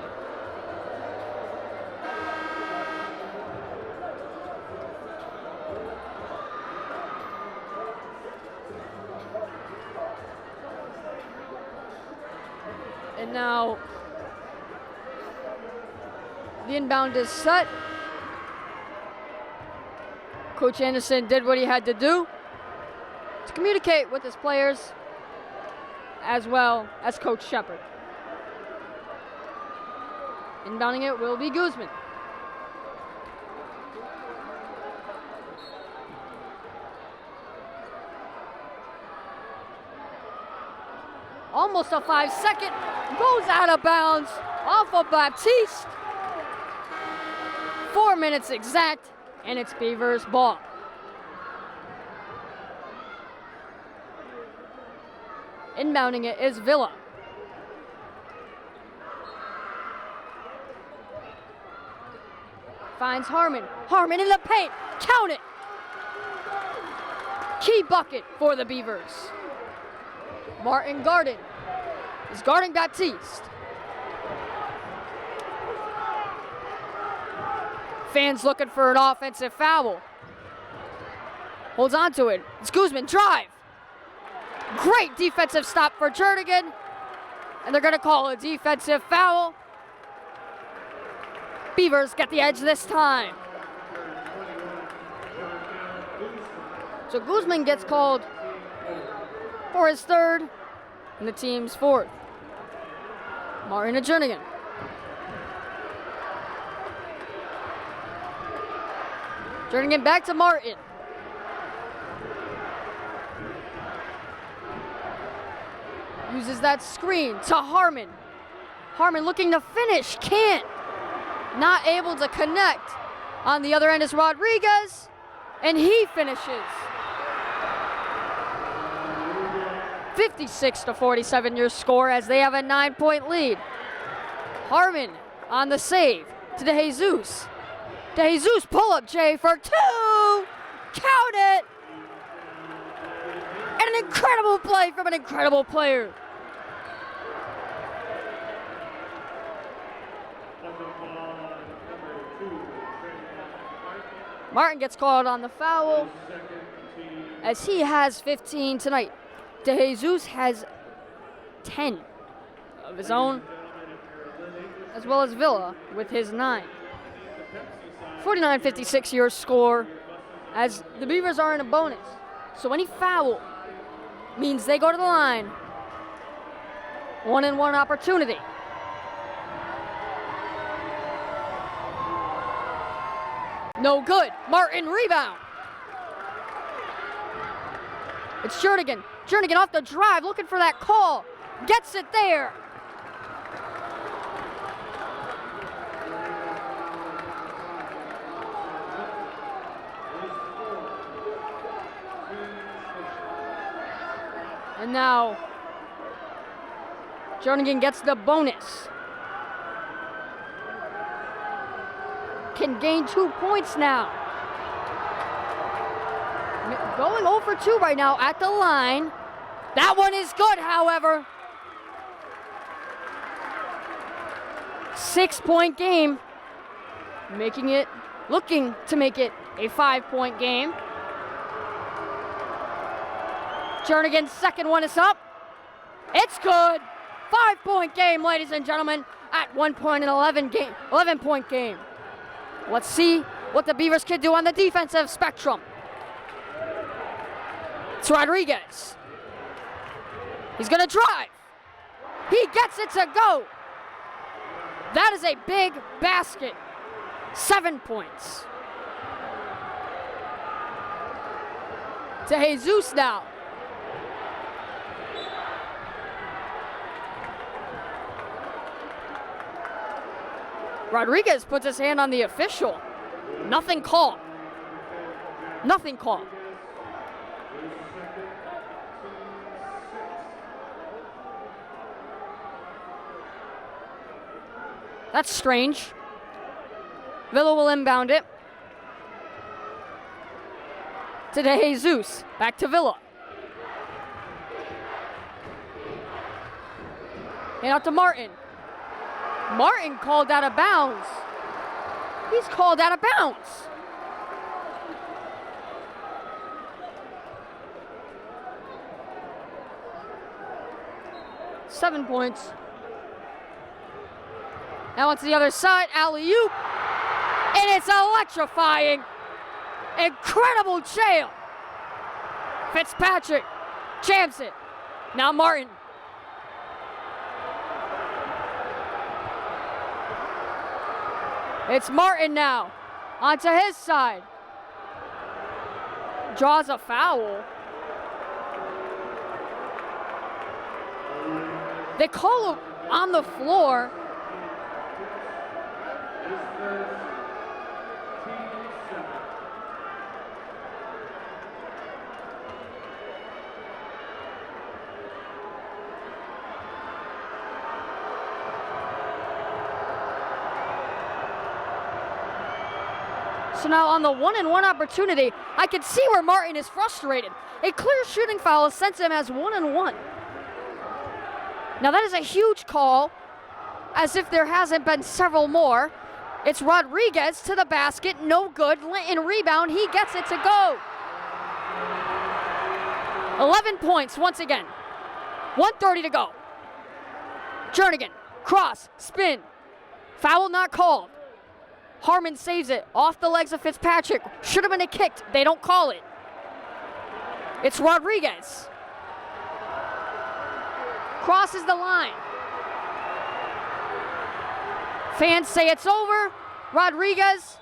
And now the inbound is set. Coach Anderson did what he had to do to communicate with his players as well as Coach Shepard. Inbounding it will be Guzman. Almost a 5-second, goes out of bounds off of Baptiste. 4 minutes exact, and it's Beavers ball. Inbounding it is Villa. Finds Harmon. Harmon in the paint. Count it. Key bucket for the Beavers. Martin Garden is guarding Baptiste. Fans looking for an offensive foul. Holds on to it. It's Guzman. Drive. Great defensive stop for Jernigan. And they're going to call a defensive foul. Beavers get the edge this time. So Guzman gets called for his third and the team's fourth. Martin and Jernigan. Jernigan back to Martin. Uses that screen to Harmon. Harmon looking to finish, can't. Not able to connect. On the other end is Rodriguez, and he finishes. 56-47 your score as they have a 9-point lead. Harmon on the save to DeJesus. DeJesus pull up Jay for 2. Count it. And an incredible play from an incredible player. Martin gets called on the foul as he has 15 tonight. DeJesus has 10 of his own, as well as Villa with his 9. 49-56 your score as the Beavers are in a bonus. So any foul means they go to the line. 1-and-1 opportunity. No good. Martin rebound. It's Jernigan. Jernigan off the drive, looking for that call. Gets it there. And now, Jernigan gets the bonus. Can gain 2 points now. Going 0 for 2 right now at the line. That one is good, however. 6-point game. Looking to make it a 5-point game. Jernigan's second one is up. It's good. 5-point game, ladies and gentlemen, at 1 point and 11-point game. Let's see what the Beavers can do on the defensive spectrum. It's Rodriguez. He's going to drive. He gets it to go. That is a big basket. 7 points. DeJesus now. Rodriguez puts his hand on the official. Nothing called. Nothing called. That's strange. Villa will inbound it. To DeJesus. Back to Villa. And out to Martin. Martin called out of bounds. He's called out of bounds. Seven points. Now it's the other side, alley-oop. And it's electrifying. Incredible jail. Fitzpatrick jams it. Now Martin. It's Martin now. Onto his side. Draws a foul. They call him on the floor. So now on the 1-and-1 opportunity, I can see where Martin is frustrated. A clear shooting foul sends him as 1-and-1. Now that is a huge call, as if there hasn't been several more. It's Rodriguez to the basket, no good. Lynn rebound, he gets it to go. 11 points once again. 1:30 to go. Jernigan, cross, spin. Foul not called. Harmon saves it off the legs of Fitzpatrick. Should have been a kick. They don't call it. It's Rodriguez. Crosses the line. Fans say it's over. Rodriguez,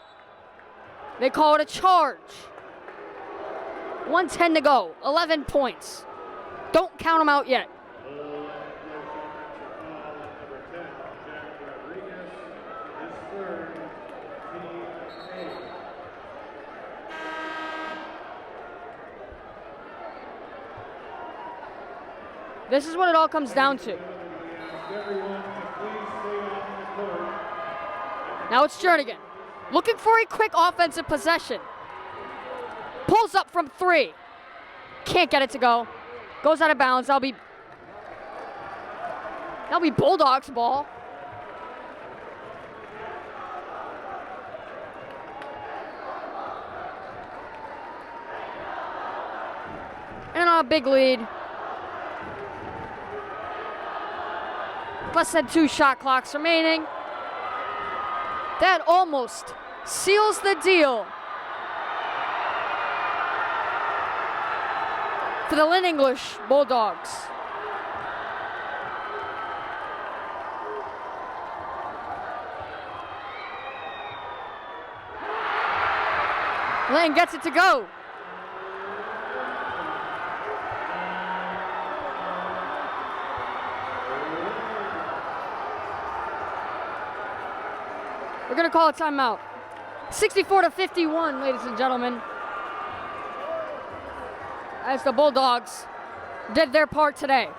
they call it a charge. 1:10 to go. 11 points. Don't count them out yet. This is what it all comes down to. Now it's Jernigan, looking for a quick offensive possession. Pulls up from 3. Can't get it to go. Goes out of bounds. That'll be Bulldogs ball. And on a big lead. Less than 2 shot clocks remaining. That almost seals the deal for the Lynn English Bulldogs. Lynn gets it to go. We're going to call a timeout. 64-51, ladies and gentlemen. As the Bulldogs did their part today.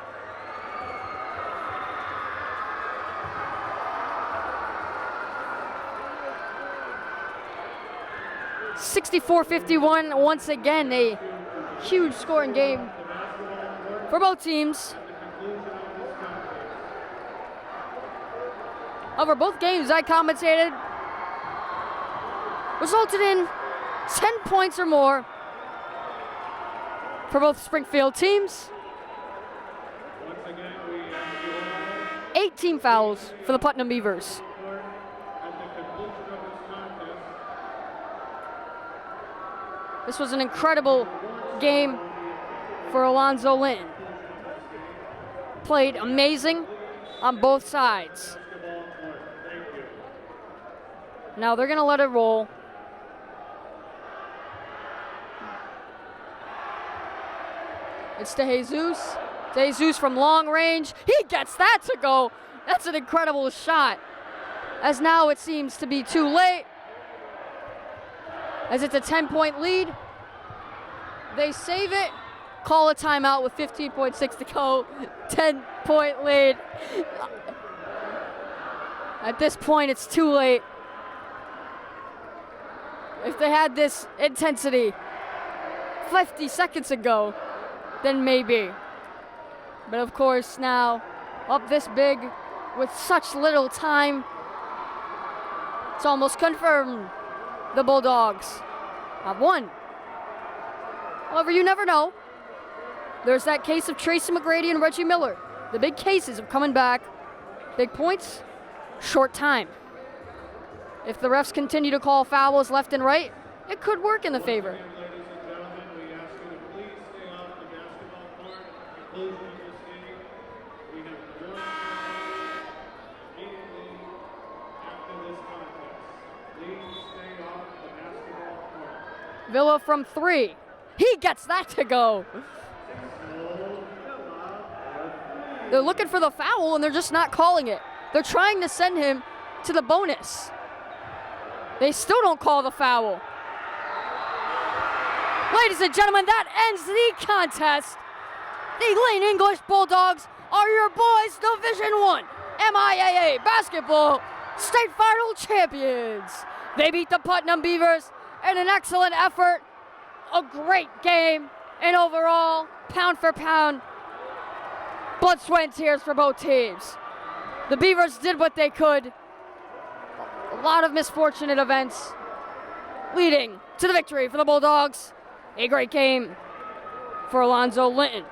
(64-51), once again, a huge scoring game for both teams. Over both games I commentated resulted in 10 points or more for both Springfield teams. 18 fouls for the Putnam Beavers. This was an incredible game for Alonzo Lynn. Played amazing on both sides. Now they're going to let it roll. It's to Jesus. Jesus from long range. He gets that to go. That's an incredible shot. As now it seems to be too late. As it's a 10-point lead. They save it. Call a timeout with 15.6 to go. 10-point lead. At this point, it's too late. If they had this intensity 50 seconds ago, then maybe. But of course now, up this big with such little time, it's almost confirmed the Bulldogs have won. However, you never know. There's that case of Tracy McGrady and Reggie Miller. The big cases of coming back. Big points, short time. If the refs continue to call fouls left and right, it could work in the favor. Ladies and gentlemen, we ask you to please stay off the basketball court. Conclusion of this game. We have one immediately after this contest. Please stay off the basketball court. Villa from 3. He gets that to go. They're looking for the foul and they're just not calling it. They're trying to send him to the bonus. They still don't call the foul. Ladies and gentlemen, that ends the contest. The Lynn English Bulldogs are your boys Division I MIAA basketball state final champions. They beat the Putnam Beavers in an excellent effort. A great game, and overall, pound for pound, blood, sweat, and tears for both teams. The Beavers did what they could. A lot of misfortunate events leading to the victory for the Bulldogs. A great game for Alonzo Linton.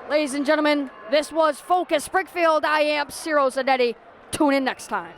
Ladies and gentlemen, this was Focus Springfield. I am Ciro Zanetti. Tune in next time.